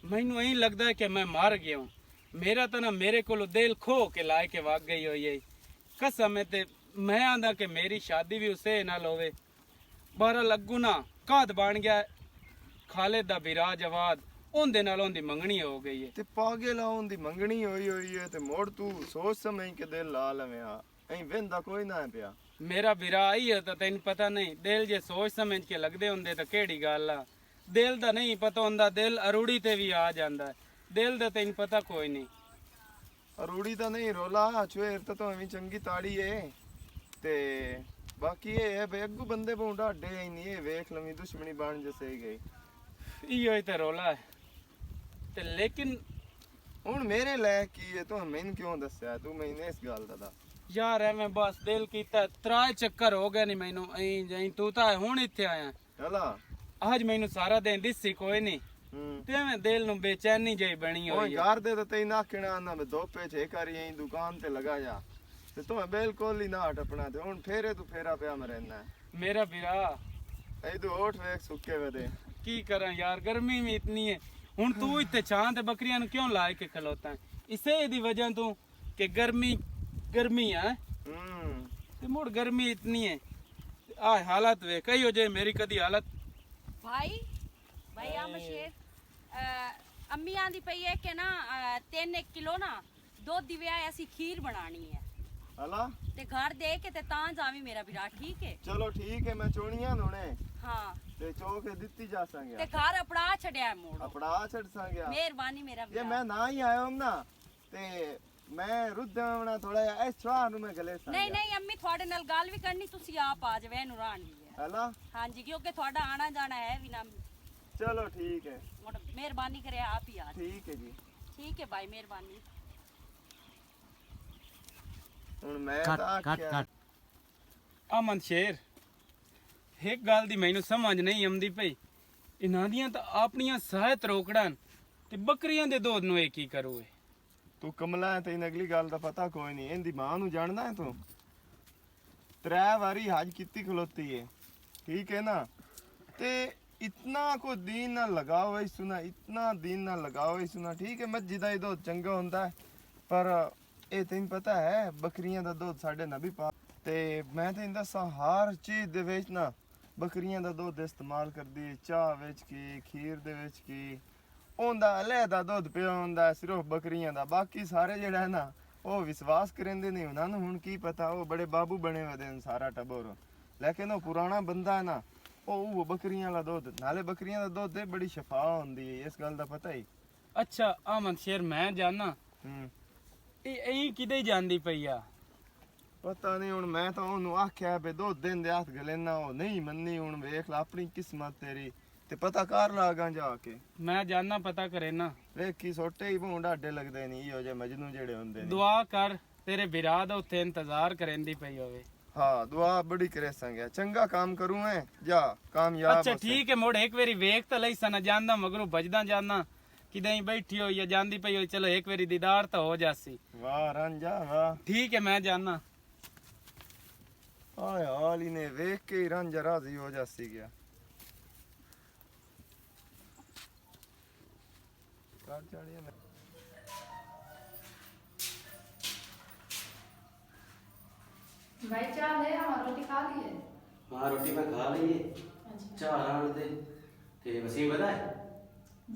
मैनू यही लगदा है कि मैं मर गया हूं। मेरा तो ना मेरे को दिल खो के लाए के वाग गई हुई है कसम है ते मैं आंदा कि मेरी शादी भी उसे नाल होवे बारा लगू ना काद बन गया खालिद दा बिरा जवाद ओंदे नाल ओंदी मंगनी हो गई है ते पागल आउं दी मंगनी होई है ते मोड़ तू सोच समझ के दिल ला लवे ऐ वेंदा कोई ना है पिया। मेरा बिरा आई है तो तेन पता नहीं दिल जे सोच समझ के लगदे हुंदे तो केड़ी गल आ दिल दा नहीं पता हुंदा दिल अरूड़ी ते भी आ जांदा है दिल दा तेन पता कोई नहीं। रूड़ी तो नहीं रोला चुएर तो एवं चंगी ताड़ी है ते बाकी ये है बे अगू बंदे पौंडा अड्डे ही नहीं है वेख लवी दुश्मनी बन जैसे ही गई इयो ही ते रोला है ते लेकिन हुन मेरे लायक की है तो मैंने क्यों दस्या तू मैंने इस गल दा यार एवें बस दिल कीता त्राए चक्कर हो गए नहीं मैनू ऐं तू तो हुण इत्थे आया चला आज मैनू सारा दिन दिसी कोई नहीं ते एवें दिल नु बेचैनी जई बनी ओए हुई है। यार दे तो तई ना कहना ना दो पे छे करी यही दुकान ते लगा जा ते तो बिल्कुल ही ना हट अपना ते हुन फेरे तू फेरा पिया मरेना है मेरा बिरा ऐ तू ओठ वेख सुक्के वदे की करा यार गर्मी भी इतनी है हुन तू इत्थे छां ते बकरियां नु क्यों लाए के खलोता है इसे दी वजह तू कि गर्मी गर्मी है ते मुड़ गर्मी इतनी है आ हालत वे कही हो जाए मेरी कदी हालत भाई भाई आ मशेर अम्मी आंदी पई है कि ना 3 किलो ना दुध दी व्याह ऐसी खीर बनानी है हला ते घर दे के ते तां जावी मेरा बिरा ठीक है। चलो ठीक है मैं चोणियां नुने हाँ ते चौके दित्ती जा ते संगे घर अपना छड़या मोड़ अपना छड़ संगे मेहरबानी मेरा ये बिरा। मैं ना ही आया हूं ना ते मैं रुद्ध आवना थोड़ा ऐ छुआ नु मैं गले संगे नहीं नहीं अम्मी थोड़े नाल गल भी करनी तुसी आप आ जावे नु रान भी है। हला हाँ जी क्योंकि थोड़ा आना जाना है भी ना चलो ठीक है मुड़ मेहरबानी करे आप ही आ जाओ। ठीक है जी ठीक है भाई मेहरबानी। हुन मैं ता अमन शेर एक गल दी मैनू समझ नहीं आंदी पई इन्हां दियां तां अपनियां सहायत रोकड़न ते बकरियां दे दुध नु की करू तू कमला है तेन अगली गल दा पता कोई नहीं इंदी मां नु जानदा है तू 3 वारी हज कीती खलोती है ठीक है ना ते इतना को दीन ना लगाओ इस सुना इतना दीन ना लगाओ इस सुना ठीक है मस्जिद दा दुध चंगा हुंदा है पर ਇਹ ਤੈਨੂੰ ਪਤਾ ਹੈ ਬੱਕਰੀਆਂ ਦਾ ਦੁੱਧ ਸਾਡੇ ਨਬੀ ਪਾਕ ਤੇ ਮੈਂ ਤੈਨੂੰ ਦੱਸਾਂ ਹਰ ਚੀਜ਼ ਦੇ ਵਿੱਚ ਨਾ ਬੱਕਰੀਆਂ ਦਾ ਦੁੱਧ ਇਸਤੇਮਾਲ ਕਰਦੀ ਚਾਹ ਵਿੱਚ ਕੀ ਖੀਰ ਦੇ ਵਿੱਚ ਕੀ ਉਹਦਾ ਅਲੱਗਾ ਦੁੱਧ ਪਿਆ ਹੁੰਦਾ ਸਿਰਫ ਬੱਕਰੀਆਂ ਦਾ ਬਾਕੀ ਸਾਰੇ ਜਿਹੜਾ ਹੈ ਨਾ ਉਹ ਵਿਸ਼ਵਾਸ ਕਰਿੰਦੇ ਨਹੀਂ ਉਹਨਾਂ ਨੂੰ ਹੁਣ ਕੀ ਪਤਾ ਉਹ ਬੜੇ ਬਾਬੂ ਬਣੇ ਹੋਏ ਨੇ ਸਾਰਾ ਟੱਬਰ ਲੇਕਿਨ ਉਹ ਪੁਰਾਣਾ ਬੰਦਾ ਹੈ ਨਾ ਉਹ ਬੱਕਰੀਆਂ ਦਾ ਦੁੱਧ ਨਾਲੇ ਬੱਕਰੀਆਂ ਦਾ ਦੁੱਧ ਬੜੀ ਸ਼ਫਾ ਹੁੰਦੀ ਹੈ ਇਸ ਗੱਲ ਦਾ ਪਤਾ ਹੀ ਅੱਛਾ ਅਮਨ ਸ਼ੇਰ ਮੈਂ ਜਾਨਾ ਇਹ ਐਂ ਕਿਤੇ ਜਾਂਦੀ ਪਈ ਆ ਪਤਾ ਨਹੀਂ ਹੁਣ ਮੈਂ ਤਾਂ ਉਹਨੂੰ ਆਖਿਆ ਬੇ ਦੁੱਧ ਦਿੰਦੇ ਹੱਥ ਗਲੇ ਨਾ ਉਹ ਨਹੀਂ ਮੰਨੀ ਹੁਣ ਵੇਖ ਲੈ ਆਪਣੀ ਕਿਸਮਤ ਤੇਰੀ ਤੇ ਪਤਾ ਕਰ ਲਾਗਾ ਜਾ ਕੇ ਮੈਂ ਜਾਨਾ ਪਤਾ ਕਰੇ ਨਾ ਵੇਖੀ ਸੋਟੇ ਹੀ ਭੂੰਡ ਆਡੇ ਲੱਗਦੇ ਨਹੀਂ ਇਹੋ ਜਿਹੇ ਮਜਨੂ ਜਿਹੜੇ ਹੁੰਦੇ ਨੇ ਦੁਆ ਕਰ ਤੇਰੇ ਵਿਰਾਹ ਦਾ ਉੱਥੇ ਇੰਤਜ਼ਾਰ ਕਰੇਂਦੀ ਪਈ ਹੋਵੇ ਹਾਂ ਦੁਆ ਬੜੀ ਕਰੇ ਸੰਗਿਆ ਚੰਗਾ ਕੰਮ ਕਰੂੰ ਐ ਜਾ ਕਾਮਯਾਬ ਅੱਛਾ ਠੀਕ ਹੈ ਮੋੜ ਇੱਕ ਵਾਰੀ ਵੇਖ ਤਾਂ ਲਈ ਸਨ ਜਾਂਦਾ ਮਗਰੋਂ ਭਜਦਾ ਜਾਨਾ ਕਿਦਾਂ ਹੀ ਬੈਠੀ ਹੋਈ ਆ ਜਾਂਦੀ ਪਈ ਹੋਈ ਚਲੋ ਇੱਕ ਵਾਰੀ ਦੀਦਾਰ ਤਾਂ ਹੋ ਜਾਸੀ ਵਾਹ ਰਾਂਝਾ ਵਾਹ ਠੀਕ ਹੈ ਮੈਂ ਜਾਨਾ ਆਏ ਹਾਲੀ ਨੇ ਵੇਖ ਕੇ ਹੀ ਰਾਂਝਾ ਰਾਜ਼ੀ ਹੋ ਜਾਸੀ ਗਿਆ ਕਰ ਚੜੀਏ भाई चाह ले हम रोटी खा ली है। हाँ रोटी मैं खा ली है चाह राण दे ते वसीम बता है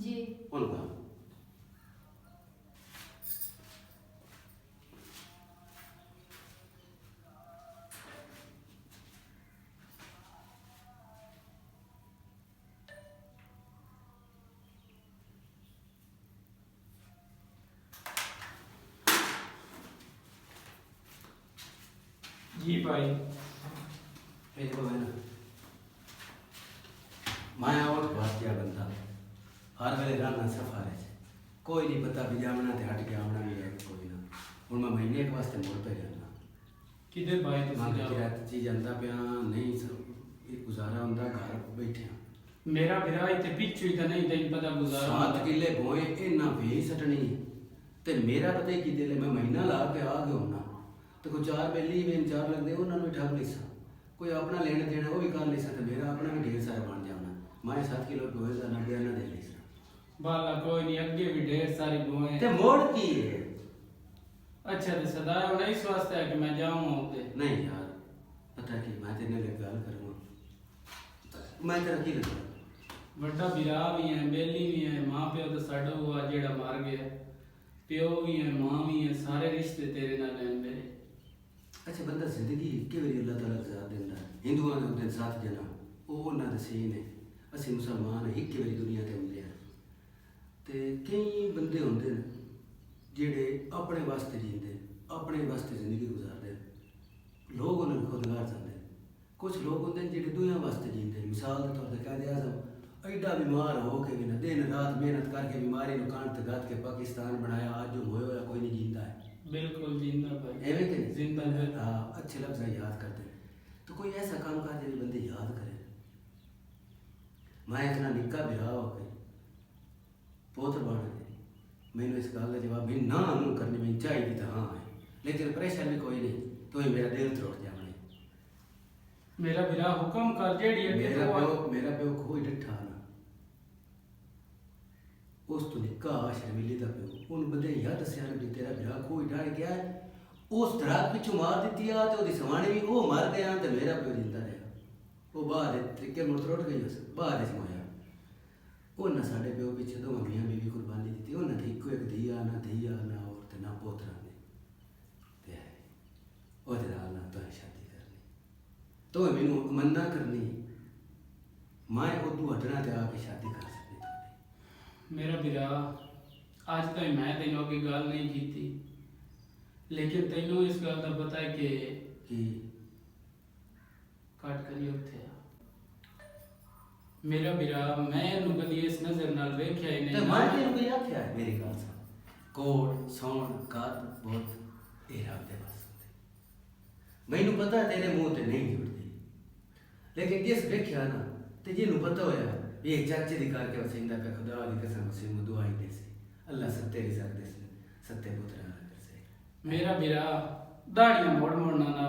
जी उनका जी भाई ये देखो है ना, मैं और भारतीय बंदा हर वेले रहना सफारे च कोई नहीं पता भी जामना ते हट के आमना भी है कोई ना। हूँ मैं महीने के वास्ते मुड़ पे जाना किधर भाई तुम मैं जाओ? किराए ते चीज आंदा पिया नहीं ये गुजारा होंदा घर बैठे मेरा विराह इतने पिछू ही तो नहीं तेन पता गुजारा 7 किले बोए इन्ना वे सटनी ते मेरा पता ही कि दिले मैं महीना ला के आ गया होना तो कोई 4 बेली बेन 4 लगदे उन्होंने भी ठग लिसा कोई अपना लेने देना वो भी कर लिसा तो मेरा अपना भी ढेर सारा बन जाना। मैं 7 किलो बोए का 90 ना दे लिसा बाला कोई नहीं, अगे भी ढेर सारी बोए ते मोड़ की है। अच्छा तो सदाया होना इस वास्ते है कि मैं जाऊँ उते नहीं यार पता कि मैं तेरे लिए गल करूँगा मैं तेरा की लगा बड़ा विराह भी है, बेली भी है, माँ प्यो तो साडा हुआ जेड़ा मर गया, प्यो भी है, माँ भी है, सारे रिश्ते तेरे नाल हैं मेरे। अच्छा बंदा जिंदगी के बारी अल्लाह ताला ज़ात देंदा हिंदुआं दे हुंदे 7 जना ਉਹ ਉਹਨਾਂ ਦੇ ਸੀਨ ਨੇ ਅਸੀਂ ਮੁਸਲਮਾਨ ਇੱਕ ਵਾਰੀ ਦੁਨੀਆ ਤੇ ਹੁੰਦੇ ਆ ਤੇ ਕਈ ਬੰਦੇ ਹੁੰਦੇ ਨੇ ਜਿਹੜੇ ਆਪਣੇ ਵਾਸਤੇ ਜੀਂਦੇ ਆਪਣੇ ਵਾਸਤੇ ਜ਼ਿੰਦਗੀ ਗੁਜ਼ਾਰਦੇ ਲੋਕ ਉਹਨਾਂ ਨੂੰ ਖੁਦਗਾਰ ਜਾਂਦੇ ਕੁਝ ਲੋਕ ਹੁੰਦੇ ਨੇ ਜਿਹੜੇ ਦੁਨੀਆ ਵਾਸਤੇ ਜੀਂਦੇ ਮਿਸਾਲ ਦੇ ਤੌਰ ਤੇ ਕਾਇਦੇ ਆਜ਼ਮ ਐਡਾ ਬਿਮਾਰ ਹੋ ਕੇ ਵੀ ਨਾ ਦਿਨ ਰਾਤ ਮਿਹਨਤ ਕਰਕੇ ਬਿਮਾਰੀ ਨੂੰ ਕਾਂਟ ਤੇ ਗੱਤ ਕੇ ਪਾਕਿਸਤਾਨ ਬਣਾਇਆ ਅੱਜ ਜੋ ਹੋਇਆ ਹੋਇਆ ਕੋਈ ਨਹੀਂ ਜੀਂਦਾ ਹੈ बिल्कुल जिंदा भाई, एवं कि नहीं? जिंदा है। हाँ अच्छे लफ्ज़ है याद करते हैं तो कोई ऐसा काम कर जो बंदे याद करें। मैं इतना निक्का बिरा हो गई पोत्र बन गए मैंने इस गल का जवाब भी ना नू करने में चाहिए तो हाँ है लेकिन प्रेशर भी कोई नहीं तो ही मेरा दिल त्रोड़ जाने मेरा विराह हुक्म कर जेड़ी है मेरा प्यो कोई डिठा ना उस तो निक्का शर्मिली का प्यो उन बंदे याद दसिया भी तेरा विराह कोई डर गया है उस दरात पिछू मार दी आ तो ओदी सवाणी भी वो मर गया तो मेरा प्यो जिंदा रहा वो बाद तरीके मुड़ त्रोड़ गई उस बाद च मोया उन्हें साढ़े प्यो पिछे दो मियाँ बीवी कुर्बानी दी उन्हें इको एक धिया ना और ते ना पोतरा ने ते ओदे नाल ना तो शादी करनी तो मैनू मन्ना करनी मैं उदू हटना ते आके शादी कर सकनी मेरा विराह आज तक मैं तेनों की गल नहीं की थी लेकिन तेनों इस गल का पता है कि कट करिए उठे मेरा विराह मैं इन्हू कदी इस नजर नाल वेख्या ही ते नहीं मैं तेनू कोई आख्या है मेरी गल सुन कोट सौन कात बहुत ए रब दे बस होंदे मैनू पता है तेरे मुंह ते नहीं जुड़दी लेकिन जिस वेख्या ना ते जिन्नू पता होया ये चाचे दी करके वसिंदा पे खुदा दी कसम से मु दुआई दे से अल्लाह सत्ते रिज़्क़ दे से सत्ते पुत्र ना कर से मेरा विराह दाढ़ियां मोड़ मोड़ना ना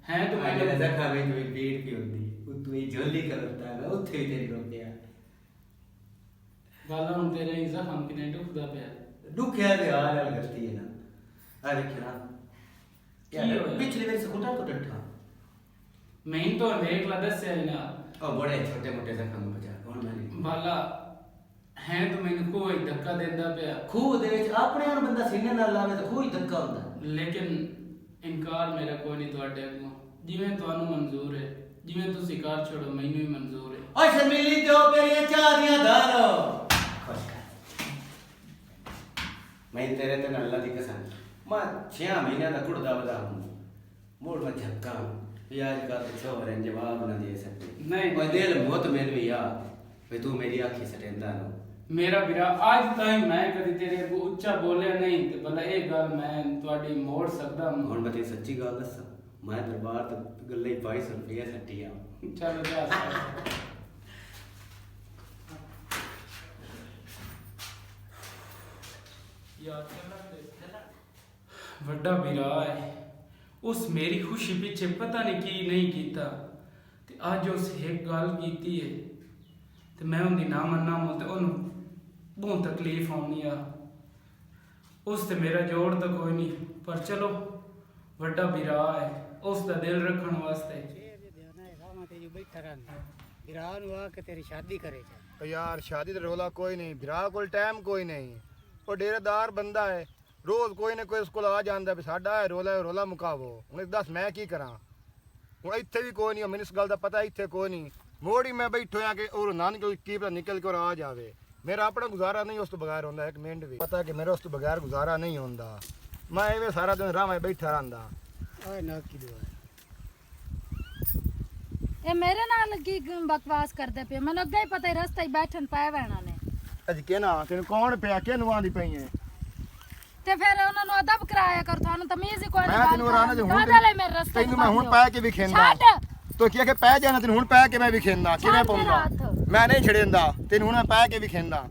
है तो मैंने मैं देखा मैं तो पेट की होती तू ये जल्दी करता है ना उथे भी तेरी रोक गया गल हुन तेरे ही जख्म किने दुखदा पिया दुख है ते हाल हाल करती है ना आ देखना की होया? पिछले बार से खुदा तो डठा मैं तो देख ला दस्या ही ना और बड़े छोटे मोटे जख्म बचा कौन मैंने बाला है तो मैंने कोई धक्का देंदा पिया खूह दे विच अपने आप बंदा सीने नाल लावे तो कोई धक्का होंदा लेकिन इनकार मेरा कोई नहीं ਤੁਹਾਡੇ ਅੱਗੋਂ ਜਿਵੇਂ ਤੁਹਾਨੂੰ ਮਨਜ਼ੂਰ ਹੈ ਜਿਵੇਂ ਤੁਸੀਂ ਕਾਰ ਛੋੜੋ ਮੈਨੂੰ ਵੀ ਮਨਜ਼ੂਰ ਹੈ ਓਏ ਸ਼ਰਮੀਲੀ ਦਿਓ ਮੇਰੀਆਂ ਚਾਹ ਦੀਆਂ ਧਾਰੋ ਖੁਸ਼ ਕਰ ਮੈਂ ਤੇਰੇ ਤੇ ਅੱਲਾ ਦੀ ਕਸਮ ਮੈਂ 6 ਮਹੀਨਿਆਂ ਦਾ ਕੁੜਦਾ ਵਦਾ ਹੂੰ ਮੋੜ ਮੈਂ ਝੱਕਾ ਵੀ ਅੱਜ ਕੱਲ ਤੇ ਛੋਰੇ ਜਵਾਬ ਨਾ ਦੇ ਸਕਦੇ ਨਹੀਂ ਓਏ ਦਿਲ ਬਹੁਤ ਮੈਨੂੰ ਵੀ ਆ ਵੀ ਤੂੰ ਮੇਰੀ ਅੱਖੀ ਸਟੇਂਦਾ ਨੂੰ ਮੇਰਾ ਵੀਰਾ ਅੱਜ ਤਾਈਂ ਮੈਂ ਕਦੀ ਤੇਰੇ ਅੱਗੋਂ ਉੱਚਾ ਬੋਲਿਆ ਨਹੀਂ ਤੇ ਭਲਾ ਇਹ ਗੱਲ ਮੈਂ ਤੁਹਾਡੀ ਮੋੜ ਸਕਦਾ ਹਾਂ ਹੁਣ ਮੈਂ ਤੈਨੂੰ ਸੱਚੀ ਗੱਲ ਦੱਸਾਂ ਮੈਂ ਦਰਬਾਰ ਤੇ ਗੱਲੇ ਹੀ 22 ਰੁਪਏ ਸੱਟੀ ਆ ਚਲੋ ਜਾ ਯਾਰ ਵੱਡਾ ਵੀਰਾ ਹੈ ਉਸ ਮੇਰੀ ਖੁਸ਼ੀ ਪਿੱਛੇ ਪਤਾ ਨਹੀਂ ਕੀ ਨਹੀਂ ਕੀਤਾ ਤੇ ਅੱਜ ਉਸ ਇੱਕ ਗੱਲ ਕੀਤੀ ਹੈ ਤੇ ਮੈਂ ਉਹਦੀ ਨਾ ਮੰਨਾਂ ਮੋ ਤੇ ਉਹਨੂੰ ਬਹੁਤ ਤਕਲੀਫ ਆਉਣੀ ਆ ਉਸ ਤੇ ਮੇਰਾ ਜੋੜ ਤਾਂ ਕੋਈ ਨਹੀਂ ਪਰ ਚਲੋ ਵੱਡਾ ਵੀਰਾ ਹੈ ਉਸ ਦਾ ਦਿਲ ਰੱਖਣ ਵਾਸਤੇ ਵਿਰਾਹ ਨੂੰ ਆ ਕੇ ਤੇਰੀ ਸ਼ਾਦੀ ਕਰੇ तो यार शादी तो रोला कोई नहीं विराह को टाइम कोई नहीं वो डेरेदार बंदा है रोज कोई ना कोई उसको आ जाता भी साडा है रोला मुकावो हूँ दस मैं की करा हूँ इतने भी कोई नहीं मैंने इस गल का पता इतने कोई नहीं मोड़ ही मैं बैठो आ कि और ना निकल की पता निकल के और आ जावे मेरा अपना गुजारा नहीं उस तो बगैर होंदा एक मिनट भी पता कि मेरा उस तो बगैर गुजारा नहीं होंदा मैं इवें सारा दिन राह बैठा रहा ਓਏ ਨਾ ਕੀ ਦੁਆ ਇਹ ਮੇਰੇ ਨਾਲ ਕੀ ਬਕਵਾਸ ਕਰਦੇ ਪਏ ਮੈਨੂੰ ਅੱਗੇ ਹੀ ਪਤਾ ਹੀ ਰਸਤੇ ਹੀ ਬੈਠਣ ਪਏ ਵੈਣਾ ਨੇ ਅੱਜ ਕਿਹਨਾ ਤੈਨੂੰ ਕੌਣ ਪਿਆ ਕਿਹਨੂੰ ਆਂਦੀ ਪਈ ਐ ਤੇ ਫਿਰ ਉਹਨਾਂ ਨੂੰ ਅਦਬ ਕਰਾਇਆ ਕਰ ਤੁਹਾਨੂੰ ਤਮੀਜ਼ ਹੀ ਕੋਈ ਮੈਂ ਤੈਨੂੰ ਰਾਣਾ ਜੇ ਹੁਣ ਮੇਰੇ ਰਸਤੇ ਤੈਨੂੰ ਮੈਂ ਹੁਣ ਪੈ ਕੇ ਵੀ ਖੇਂਦਾ ਤੂੰ ਕੀ ਕਿ ਪੈ ਜਾਣਾ ਤੈਨੂੰ ਹੁਣ ਪੈ ਕੇ ਮੈਂ ਵੀ ਖੇਂਦਾ ਕਿਵੇਂ ਪਾਉਂਦਾ ਮੈਂ ਨਹੀਂ ਛੜੇਂਦਾ ਤੈਨੂੰ ਹੁਣ ਮੈਂ ਪੈ ਕੇ ਵੀ ਖੇਂਦਾ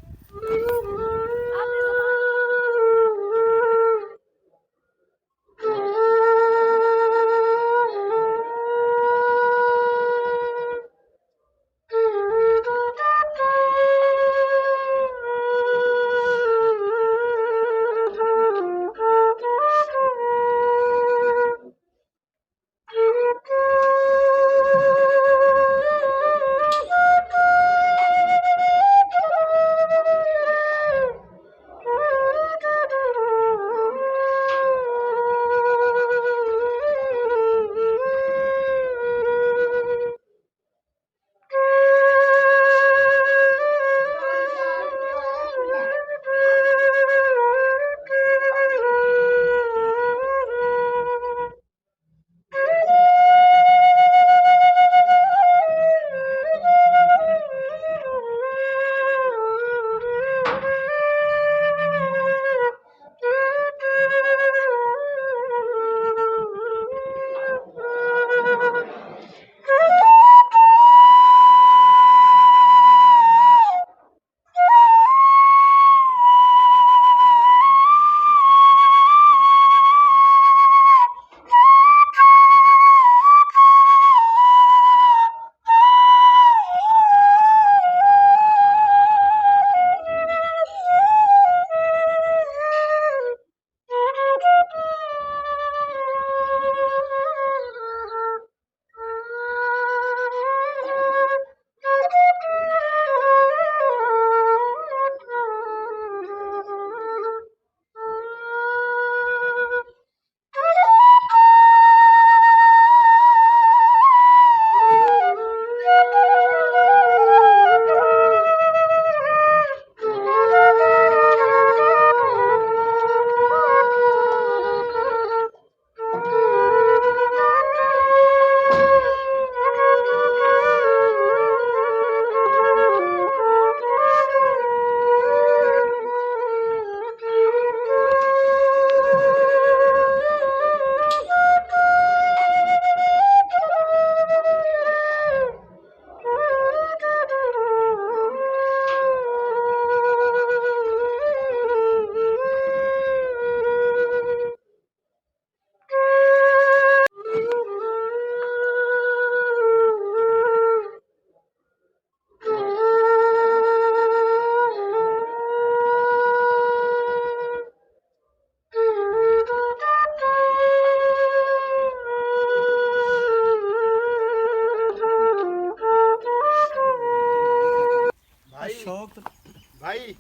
भाई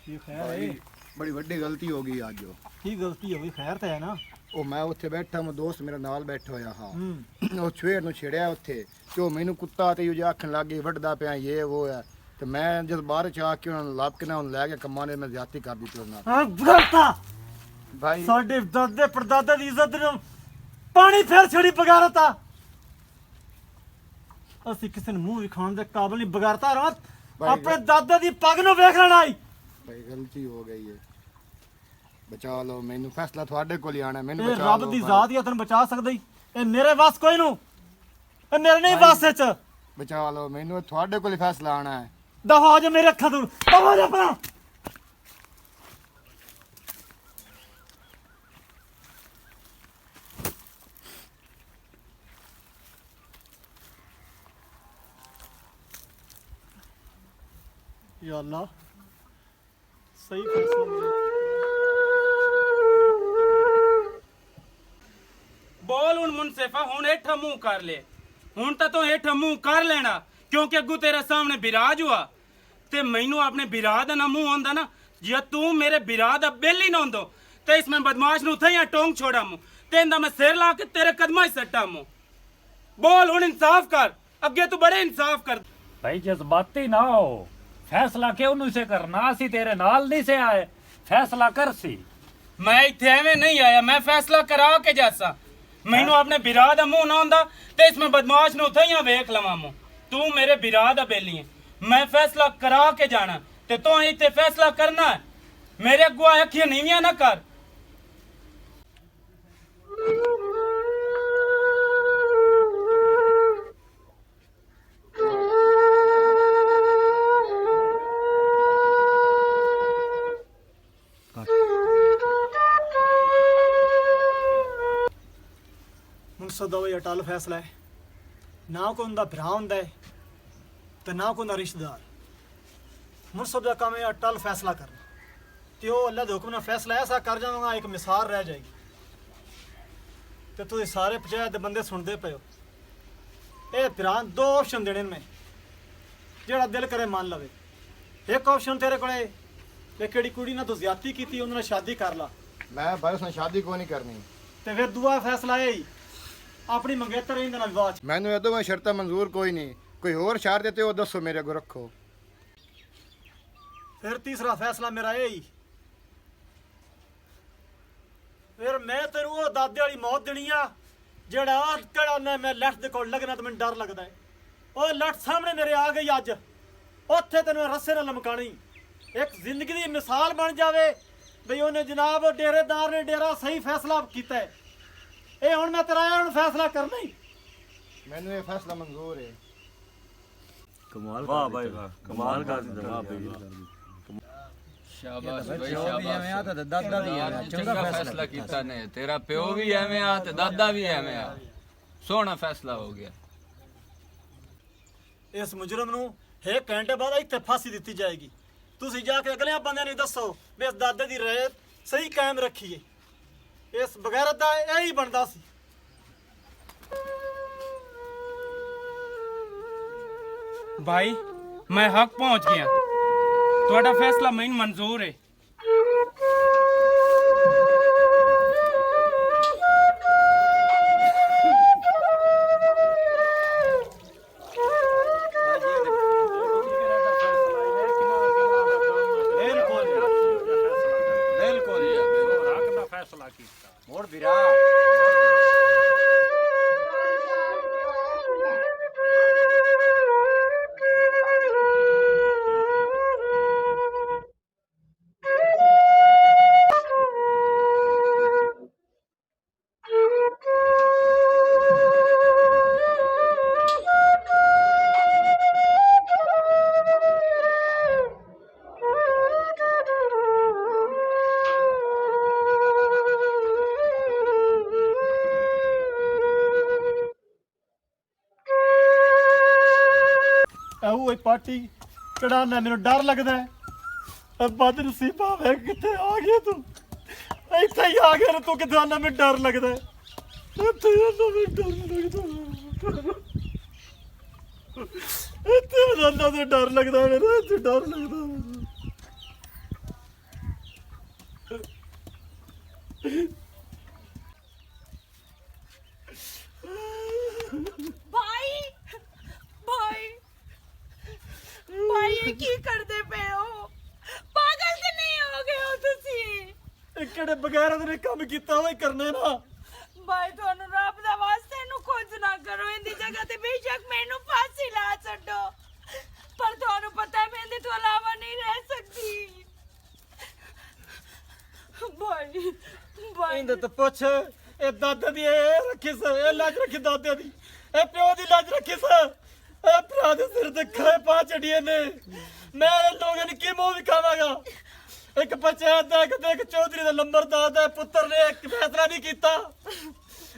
ਕੀ ਖੈਰ ਹੈ बड़ी ਵੱਡੀ ਗਲਤੀ ਹੋ ਗਈ ਅੱਜ ਕੀ ਗਲਤੀ ਹੋਈ ਖੈਰ ਤਾਂ ਹੈ ਨਾ ਉਹ ਮੈਂ ਉੱਥੇ ਬੈਠਾ ਮੈਂ ਦੋਸਤ ਮੇਰਾ ਨਾਲ ਬੈਠਾ ਹੋਇਆ ਹਾਂ ਉਹ ਛੇੜ ਨੂੰ ਛੇੜਿਆ ਉੱਥੇ ਤੇ ਉਹ ਮੈਨੂੰ ਕੁੱਤਾ ਤੇ ਉਹ ਆਖਣ ਲੱਗ ਗਈ ਵੱਢਦਾ ਪਿਆ ਇਹ ਉਹ ਹੈ ਤੇ ਮੈਂ ਜਦ ਬਾਹਰ ਚ ਆ ਕੇ ਉਹਨਾਂ ਨੂੰ ਲੱਭ ਕੇ ਨਾ ਉਹਨੂੰ ਲੈ ਕੇ ਕੰਮਾਂ ਨੇ ਮੈਂ ਜ਼ਿਆਦਤੀ ਕਰ ਦਿੱਤੀ ਉਹਨਾਂ ਨਾਲ ਹਾਂ ਗਲਤਾ ਭਾਈ ਸਾਡੇ ਦਾਦੇ ਪੜਦਾਦੇ ਦੀ ਇੱਜ਼ਤ ਨੂੰ ਪਾਣੀ ਫੇਰ ਛੜੀ ਬਗਾਰਤਾ ਅਸੀਂ ਕਿਸੇ ਨੂੰ ਮੂੰਹ ਵਿਖਾਉਣ ਦੇ ਕਾਬਿਲ ਨਹੀਂ ਬਗਾਰਤਾ ਰਾਤ ਆਪਣੇ ਦਾਦੇ ਦੀ ਪੱਗ ਨੂੰ ਵੇਖ ਲੈਣਾ ਆਈ ਭਾਈ ਗਲਤੀ ਹੋ ਗਈ ਹੈ ਬਚਾ ਲਓ ਮੈਨੂੰ ਫੈਸਲਾ ਤੁਹਾਡੇ ਕੋਲ ਹੀ ਆਣਾ ਮੈਨੂੰ ਇਹ ਬਚਾ ਲਓ ਰੱਬ ਦੀ ਜ਼ਾਤ ਹੀ ਤੈਨੂੰ ਬਚਾ ਸਕਦਾ ਹੀ ਇਹ ਮੇਰੇ ਵੱਸ ਕੋਈ ਨੂੰ ਇਹ ਮੇਰੇ ਨਹੀਂ ਵੱਸ ਚ ਬਚਾ ਲਓ ਮੈਨੂੰ ਤੁਹਾਡੇ ਕੋਲ ਹੀ ਫੈਸਲਾ ਆਣਾ ਹੈ ਦਫਾ ਹੋ ਜਾ ਮੇਰੇ ਅੱਖਾਂ ਤੋਂ ਦਫਾ ਹੋ ਜਾ ਆਪਣਾ या अल्लाह सही फैसला मिले बोल हुन मुनसिफा हुन हेठा मुंह कर ले हुन तो हेठा मुंह कर लेना क्योंकि अगू तेरे सामने बिराज हुआ ते मैनू अपने बिरा दा ना मुंह आंदा ना जे तू मेरे बिरा दा बिल ही ना होंदो ते इसमें बदमाश नु थैया टोंग छोड़ा मु ते इंदा मैं सिर ला के तेरे कदमा ही सट्टा मु बोल हुन इंसाफ कर अगे तू बड़े इंसाफ कर भाई जज्बाती ना हो फैसला क्यों नहीं से करना सी तेरे नाल नहीं से आए फैसला कर सी मैं इत्थे एवें नहीं आया मैं फैसला करा के जासा ਮੈਨੂੰ ਆਪਣੇ ਬਿਰਾ ਦਾ ਮੂੰਹ ਨਾ ਹੁੰਦਾ ਤੇ ਇਸ ਮੈਂ ਬਦਮਾਸ਼ ਨੂੰ ਉੱਥੇ ਹੀ ਵੇਖ ਲਵਾਂ ਮੂੰਹ। ਤੂੰ ਮੇਰੇ ਬਿਰਾ ਦਾ ਬੇਲੀ ਹੈ, ਮੈਂ ਫੈਸਲਾ ਕਰਾ ਕੇ ਜਾਣਾ ਤੇ ਤੂੰ ਇੱਥੇ ਫੈਸਲਾ ਕਰਨਾ ਹੈ। ਮੇਰੇ ਅੱਗੋਂ ਅੱਖੀਆਂ ਨੀਵੀਆਂ ਨਾ ਕਰ। ਮੁਨਸਬ ਦਾ ਇਹ ਅਟਲ ਫੈਸਲਾ ਹੈ, ਨਾ ਕੋਈ ਉਹਦਾ ਭਰਾ ਹੁੰਦਾ ਹੈ ਤੇ ਨਾ ਕੋਈ ਉਹਦਾ ਰਿਸ਼ਤੇਦਾਰ। ਮੁਨਸਬ ਦਾ ਕੰਮ ਹੈ ਅਟਲ ਫੈਸਲਾ ਕਰਨਾ, ਤੇ ਉਹ ਅੱਲਾ ਦੇ ਹੁਕਮ ਨਾਲ ਫੈਸਲਾ ਐਸਾ ਕਰ ਜਾਵਾਂਗਾ ਇੱਕ ਮਿਸਾਲ ਰਹਿ ਜਾਏਗੀ। ਤੇ ਤੁਸੀਂ ਸਾਰੇ ਪੰਚਾਇਤ ਦੇ ਬੰਦੇ ਸੁਣਦੇ ਪਏ ਹੋ। ਇਹ ਭਰਾ ਦੋ ਆਪਸ਼ਨ ਦੇਣੇ ਨੇ ਮੈਂ, ਜਿਹੜਾ ਦਿਲ ਕਰੇ ਮੰਨ ਲਵੇ। ਇੱਕ ਆਪਸ਼ਨ ਤੇਰੇ ਕੋਲੇ ਇਹ ਕਿਹੜੀ ਕੁੜੀ ਨਾਲ ਤੂੰ ਜ਼ਿਆਦਤੀ ਕੀਤੀ ਉਹਦੇ ਨਾਲ ਸ਼ਾਦੀ ਕਰ ਲਾ, ਮੈਂ ਭਾਈ ਉਸ ਨਾਲ ਸ਼ਾਦੀ ਕੋਈ ਨਹੀਂ ਕਰਨੀ। ਤੇ ਫਿਰ ਦੂਆ ਫੈਸਲਾ ਇਹ ਹੀ ਆਪਣੀ ਮੰਗੇਤਰ ਇਹਦੇ ਨਾਲ ਵਿਵਾਹ 'ਚ। ਮੈਨੂੰ ਇਹ ਦੋਵੇਂ ਸ਼ਰਤਾਂ ਮਨਜ਼ੂਰ ਕੋਈ ਨਹੀਂ, ਕੋਈ ਹੋਰ ਸ਼ਰਤ ਤੇ ਉਹ ਦੱਸੋ ਮੇਰੇ ਅੱਗੇ ਰੱਖੋ। ਫਿਰ ਤੀਸਰਾ ਫੈਸਲਾ ਮੇਰਾ ਇਹ ਹੀ, ਫਿਰ ਮੈਂ ਤੈਨੂੰ ਉਹ ਦਾਦੇ ਵਾਲੀ ਮੌਤ ਦੇਣੀ ਆ ਜਿਹੜਾ ਕਿਹੜਾ ਨਾ ਮੈਂ ਲੱਠ ਦੇ ਕੋਲ ਲੱਗਣਾ ਤੇ ਮੈਨੂੰ ਡਰ ਲੱਗਦਾ ਹੈ। ਉਹ ਲੱਠ ਸਾਹਮਣੇ ਮੇਰੇ ਆ ਗਈ ਅੱਜ, ਉੱਥੇ ਤੈਨੂੰ ਰੱਸੇ ਨਾਲ ਲਮਕਾਣੀ। ਇੱਕ ਜ਼ਿੰਦਗੀ ਦੀ ਮਿਸਾਲ ਬਣ ਜਾਵੇ ਬਈ ਉਹਨੇ ਜਨਾਬ ਡੇਰੇਦਾਰ ਨੇ ਡੇਰਾ ਸਹੀ ਫੈਸਲਾ ਕੀਤਾ ਹੈ। ਇਹ ਹੁਣ ਮੈਂ ਤੇਰਾ ਹੁਣ ਫੈਸਲਾ ਕਰਨਾ ਹੀ। ਮੈਨੂੰ ਇਹ ਫੈਸਲਾ ਮਨਜ਼ੂਰ ਹੈ। ਕਮਾਲ ਵਾਹ ਭਾਈ ਵਾਹ, ਕਮਾਲ ਕਰ ਦਿੱਤਾ ਵਾਹ ਭਾਈ। ਸ਼ਾਬਾਸ਼ ਬਈ ਸ਼ਾਬਾਸ਼। ਦਾਦਾ ਵੀ ਚੰਗਾ ਫੈਸਲਾ ਕੀਤਾ ਨੇ, ਤੇਰਾ ਪਿਓ ਵੀ ਐਵੇਂ ਆ ਤੇ ਦਾਦਾ ਵੀ ਐਵੇਂ ਆ। ਸੋਹਣਾ ਫੈਸਲਾ ਹੋ ਗਿਆ। ਇਸ ਮੁਜਰਮ ਨੂੰ 1 ਘੰਟੇ ਬਾਅਦ ਇੱਥੇ ਫਾਂਸੀ ਦਿੱਤੀ ਜਾਏਗੀ। ਤੁਸੀਂ ਜਾ ਕੇ ਅਗਲੇ ਬੰਦਿਆਂ ਨੂੰ ਦੱਸੋ ਵੀ ਇਸ ਦਾਦੇ ਦੀ ਰਹਿਤ ਸਹੀ ਕਾਇਮ ਰੱਖੀਏ। ਇਸ ਬਗੈਰਤ ਦਾ ਇਹ ਹੀ ਬਣਦਾ ਸੀ। ਭਾਈ ਮੈਂ ਹੱਕ ਪਹੁੰਚ ਗਿਆ, ਤੁਹਾਡਾ ਫੈਸਲਾ ਮੈਨੂੰ ਮਨਜ਼ੂਰ ਹੈ। ਹੱਕ ਦਾ ਫੈਸਲਾ ਕੀਤਾ। ਮੋੜ ਵੀਰਾ ਉਹ ਪਾਰਟੀ ਕਿਹੜਾ ਨਾ ਮੈਨੂੰ ਡਰ ਲੱਗਦਾ ਹੈ। ਬਦ ਨਸੀਬਾ ਵੇ ਕਿੱਥੇ ਆ ਗਿਆ ਤੂੰ, ਇੱਥੇ ਹੀ ਆ ਗਿਆ ਤੂੰ। ਕਿੱਥੇ ਆਣਾ ਮੈਨੂੰ ਡਰ ਲੱਗਦਾ ਹੈ, ਇੱਥੇ ਆਣਾ ਮੈਨੂੰ ਡਰ ਲੱਗਦਾ, ਇੱਥੇ ਆਣਾ ਤੇ ਡਰ ਲੱਗਦਾ ਮੇਰਾ, ਇੱਥੇ ਡਰ ਲੱਗਦਾ। ਭਾਈ ਭਾਈ ਭਾਈ ਇਹ ਕੀ ਕਰਦੇ ਪਏ ਹੋ? ਪਾਗਲ ਤੇ ਨਹੀਂ ਹੋ ਗਏ ਹੋ ਤੁਸੀਂ? ਇਹ ਕਿਹੜੇ ਬਗੈਰ ਨੇ ਕੰਮ ਕੀਤਾ ਉਹ ਹੀ ਕਰਨੇ ਨਾ। ਭਾਈ ਤੁਹਾਨੂੰ ਰੱਬ ਦਾ ਵਾਸਤੇ ਇਹਨੂੰ ਖੁਦ ਨਾ ਕਰੋ। ਇਹਦੀ ਜਗ੍ਹਾ ਤੇ ਬੇਸ਼ੱਕ ਮੈਨੂੰ ਫਾਂਸੀ ਲਾ ਛੱਡੋ, ਪਰ ਤੁਹਾਨੂੰ ਪਤਾ ਹੈ ਮੈਂ ਇਹਦੇ ਤੋਂ ਇਲਾਵਾ ਨਹੀਂ ਰਹਿ ਸਕਦੀ। ਭਾਈ ਭਾਈ ਇਹਦੇ ਤਾਂ ਪੁੱਛ, ਇਹ ਦਾਦੇ ਦੀ ਇਹ ਰੱਖੀ ਸ, ਇਹ ਲਾਜ ਰੱਖੀ ਦਾਦੇ ਦੀ, ਇਹ ਪਿਓ ਦੀ ਲਾਜ ਰੱਖੀ ਸ। ਇਹ ਭਰਾ ਦੇ ਸਿਰ ਤੇ ਖੇ ਪਾ ਚੜੀਏ ਨੇ। ਮੈਂ ਇਹ ਲੋਕਾਂ ਨੂੰ ਕੀ ਮੂੰਹ ਵਿਖਾਵਾਂਗਾ? ਇੱਕ ਪੰਚਾਇਤ ਦਾ, ਇੱਕ ਚੌਧਰੀ ਦਾ ਲੰਬਰਦਾਰ ਦਾ ਪੁੱਤਰ ਨੇ ਇੱਕ ਫੈਸਲਾ ਨਹੀਂ ਕੀਤਾ।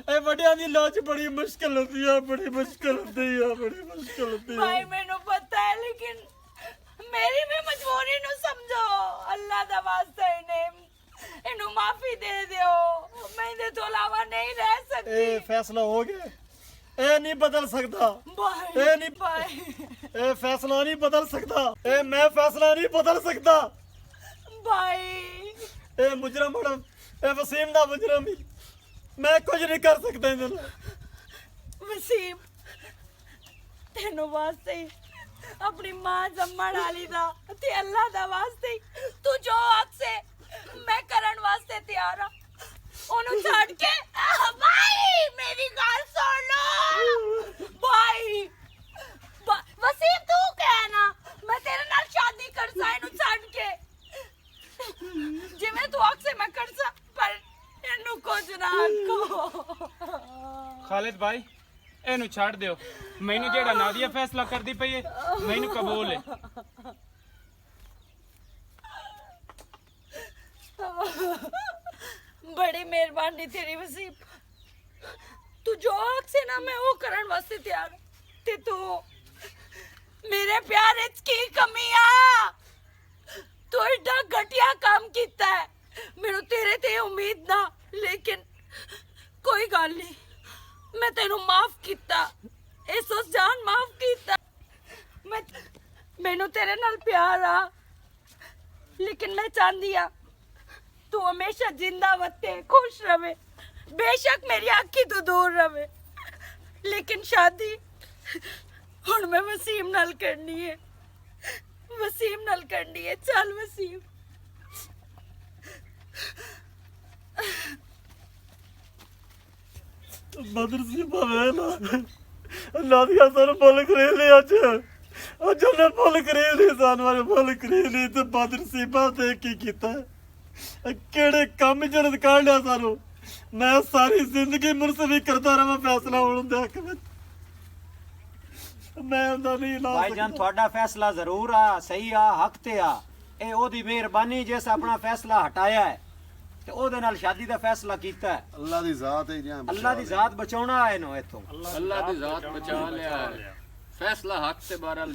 ਇਹ ਵੱਡਿਆਂ ਦੀ ਲਾਜ ਬੜੀ ਮੁਸ਼ਕਲ ਹੁੰਦੀ ਆ, ਬੜੀ ਮੁਸ਼ਕਲ ਹੁੰਦੀ ਆ, ਬੜੀ ਮੁਸ਼ਕਲ ਹੁੰਦੀ ਆ। ਭਾਈ ਮੈਨੂੰ ਪਤਾ ਹੈ, ਲੇਕਿਨ ਮੇਰੀ ਵੀ ਮਜਬੂਰੀ ਨੂੰ ਸਮਝੋ। ਅੱਲਾ ਦਾ ਵਾਸਤਾ ਇਹਨੂੰ ਮਾਫੀ ਦੇ ਦਿਓ, ਮੈਂ ਇਹਦੇ ਤੋਂ ਇਲਾਵਾ ਨਹੀਂ ਰਹਿ ਸਕਦੀ। ਇਹ ਫੈਸਲਾ ਹੋ ਗਿਆ, ਇਹ ਨਹੀਂ ਬਦਲ ਸਕਦਾ। ਭਾਈ ਇਹ ਨਹੀਂ ਭਾਈ ਇਹ ਫੈਸਲਾ ਨਹੀਂ ਬਦਲ ਸਕਦਾ। ਇਹ ਮੈਂ ਫੈਸਲਾ ਨਹੀਂ ਬਦਲ ਸਕਦਾ। ਭਾਈ ਇਹ ਮੁਜਰਮ ਬੜਾ, ਇਹ ਵਸੀਮ ਦਾ ਮੁਜਰਮ ਹੀ, ਮੈਂ ਕੁਝ ਨਹੀਂ ਕਰ ਸਕਦਾ ਇਹਦੇ ਨਾਲ। ਵਸੀਮ ਤੈਨੂੰ ਵਾਸਤੇ ਆਪਣੀ ਮਾਂ ਜੰਮਣ ਵਾਲੀ ਦਾ ਤੇ ਅੱਲਾ ਦਾ ਵਾਸਤੇ ਤੂੰ ਜੋ ਹੱਕ ਸੇ ਮੈਂ ਕਰਨ ਵਾਸਤੇ ਤਿਆਰ ਆ, ਉਹਨੂੰ ਛੱਡ ਕੇ ਭਾਈ मेरी गाल सुन लो भाई वसीम तू कहना मैं तेरे नाल शादी करसा इनु छड़ के जिवें तू आख से मैं करसा पर इनु कुछ ना को खालिद भाई ਇਹਨੂੰ ਛੱਡ ਦਿਓ ਮੈਨੂੰ ਜਿਹੜਾ ਨਾਦੀਆ ਫੈਸਲਾ ਕਰਦੀ ਪਈ ਹੈ ਮੈਨੂੰ ਕਬੂਲ ਹੈ बड़ी मेहरबानी तेरी वसीम तू जो आख से ना मैं वो करन वास्ते तैयार ते तू मेरे प्यार इच की कमी आ तू एडा घटिया काम कीता है मेनू तेरे ते उम्मीद ना लेकिन कोई गल नहीं मैं तेनू माफ कीता ए सोच जान माफ कीता मैं मेनू तेरे नाल प्यार आ लेकिन मैं चाहती आ तू हमेशा जिंदा वते खुश रहे बेशक मेरी आँखी तो दूर रहे लेकिन शादी हुण मैं वसीम नाल करनी है वसीम नाल करनी है चल वसीम मदरसी पवेला नादिया सर फुल खरीद ले अज ने फुल खरीद ली सन वाले फुल खरीद ली ते मदरसी पाते की कीता केड़े काम च निकाल लिया सानू मैं सारी जिंदगी मुर्सवी करता रहा फैसला होने दे हक विच मैं उंदा नहीं ला भाईजान ਤੁਹਾਡਾ फैसला जरूर आ सही आ हक ते आ ਇਹ ਉਹਦੀ ਮਿਹਰਬਾਨੀ ਜਿਸ ਆਪਣਾ ਫੈਸਲਾ ਹਟਾਇਆ ਹੈ ਤੇ ਉਹਦੇ ਨਾਲ ਸ਼ਾਦੀ ਦਾ ਫੈਸਲਾ ਕੀਤਾ ਹੈ ਅੱਲਾ ਦੀ ਜ਼ਾਤ ਹੈ ਜਾਂ ਅੱਲਾ ਦੀ ਜ਼ਾਤ ਬਚਾਉਣਾ ਆਏ ਨੂੰ ਇਥੋਂ अल्लाह दी जात बचा लिया है फैसला हक से बहरहाल